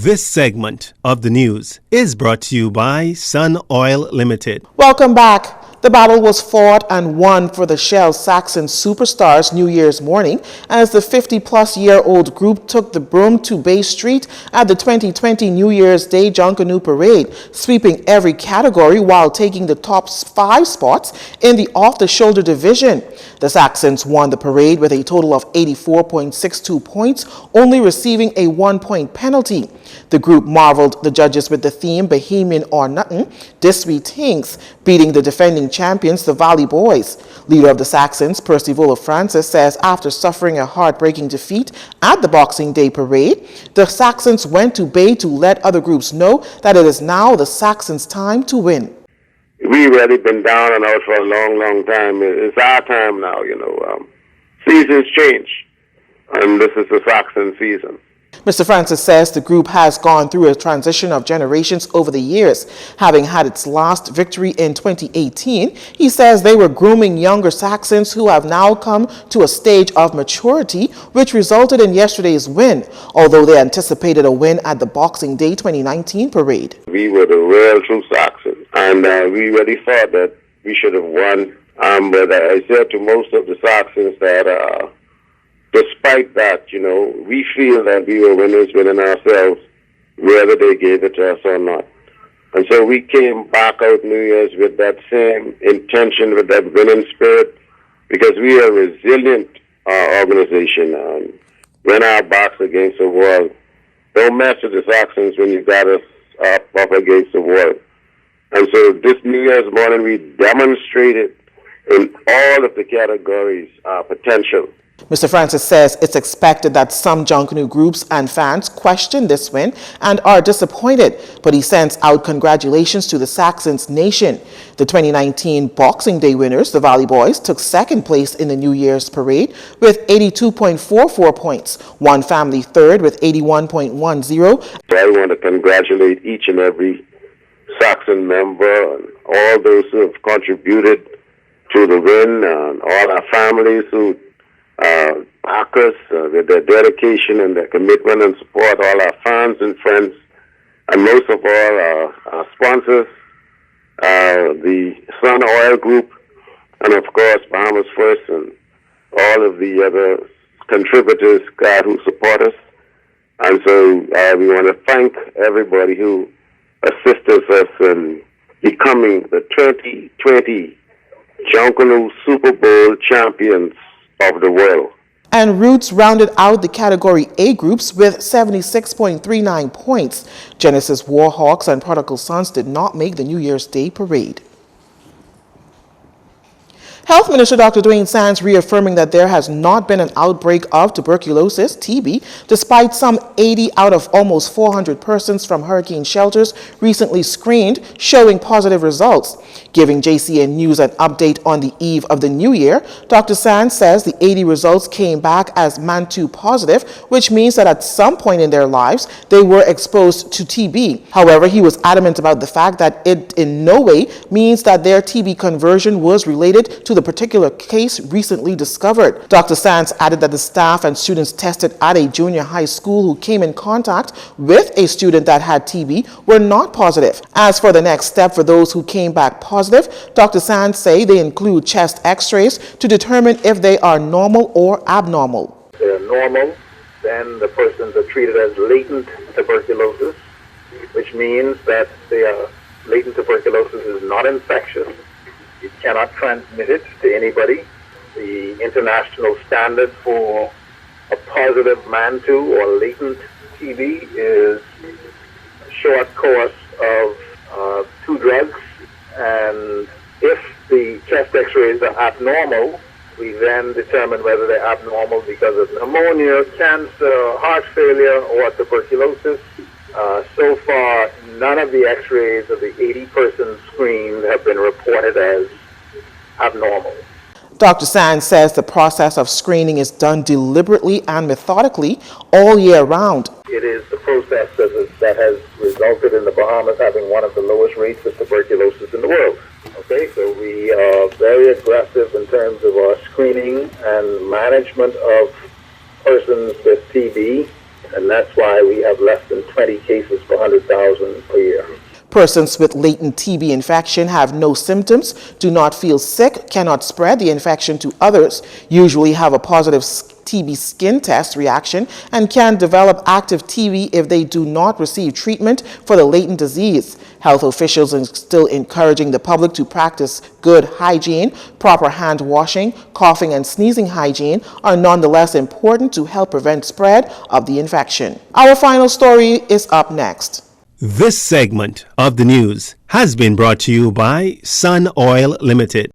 This segment of the news is brought to you by Sun Oil Limited. Welcome back. The battle was fought and won for the Shell Saxon Superstars New Year's morning as the 50-plus-year-old group took the broom to Bay Street at the 2020 New Year's Day Junkanoo Parade, sweeping every category while taking the top 5 spots in the off-the-shoulder division. The Saxons won the parade with a total of 84.62 points, only receiving a 1-point penalty. The group marveled the judges with the theme Bahamian or Nothing, This We Things, beating the defending champions, the Valley Boys. Leader of the Saxons, Percival Francis, says after suffering a heartbreaking defeat at the Boxing Day parade, the Saxons went to Bay to let other groups know that it is now the Saxons' time to win. We've really been down and out for a long, long time. It's our time now, Seasons change, and this is the Saxon season. Mr. Francis says the group has gone through a transition of generations over the years. Having had its last victory in 2018, he says they were grooming younger Saxons who have now come to a stage of maturity, which resulted in yesterday's win, although they anticipated a win at the Boxing Day 2019 parade. We were the real true Saxons, and we really thought that we should have won. But I said to most of the Saxons that despite that, we feel that we were winners within ourselves, whether they gave it to us or not. And so we came back out New Year's with that same intention, with that winning spirit, because we are a resilient organization. And when our backs against the wall, don't mess with the Saxons when you got us up against the wall. And so this New Year's morning, we demonstrated in all of the categories our potential. Mr. Francis says it's expected that some Junkanoo groups and fans question this win and are disappointed, but he sends out congratulations to the Saxons nation. The 2019 Boxing Day winners, the Valley Boys, took second place in the New Year's parade with 82.44 points, one family third with 81.10. I want to congratulate each and every Saxon member and all those who have contributed to the win, and all our families who back us with their dedication and their commitment and support, all our fans and friends, and most of all our sponsors, the Sun Oil Group, and of course Bahamas First and all of the other contributors, God, who support us. And so we want to thank everybody who assisted us in becoming the 2020 Junkanoo Super Bowl champions of the world. And Roots rounded out the Category A groups with 76.39 points. Genesis Warhawks and Prodigal Sons did not make the New Year's Day parade. Health Minister Dr. Dwayne Sands reaffirming that there has not been an outbreak of tuberculosis, TB, despite some 80 out of almost 400 persons from hurricane shelters recently screened showing positive results. Giving Jcntvnews an update on the eve of the new year, Dr. Sands says the 80 results came back as MAN2 positive, which means that at some point in their lives they were exposed to TB. However, he was adamant about the fact that it in no way means that their TB conversion was related to the particular case recently discovered. Dr. Sands added that the staff and students tested at a junior high school who came in contact with a student that had TB were not positive. As for the next step for those who came back positive, Dr. Sands say they include chest x-rays to determine if they are normal or abnormal. If they're normal, then the persons are treated as latent tuberculosis, which means that latent tuberculosis is not infectious. You cannot transmit it to anybody. The international standard for a positive MAN2 or latent TB is a short course of 2 drugs. And if the chest x-rays are abnormal, we then determine whether they're abnormal because of pneumonia, cancer, heart failure, or tuberculosis. So far, none of the x-rays of the 80 persons screened have been reported as abnormal. Dr. Sands says the process of screening is done deliberately and methodically all year round. It is the process that has resulted in the Bahamas having one of the lowest rates of tuberculosis in the world. Okay, so we are very aggressive in terms of our screening and management of persons with TB. And that's why we have less than 20 cases per 100,000 per year. Persons with latent TB infection have no symptoms, do not feel sick, cannot spread the infection to others, usually have a positive TB skin test reaction, and can develop active TB if they do not receive treatment for the latent disease. Health officials are still encouraging the public to practice good hygiene. Proper hand washing, coughing, and sneezing hygiene are nonetheless important to help prevent spread of the infection. Our final story is up next. This segment of the news has been brought to you by Sun Oil Limited.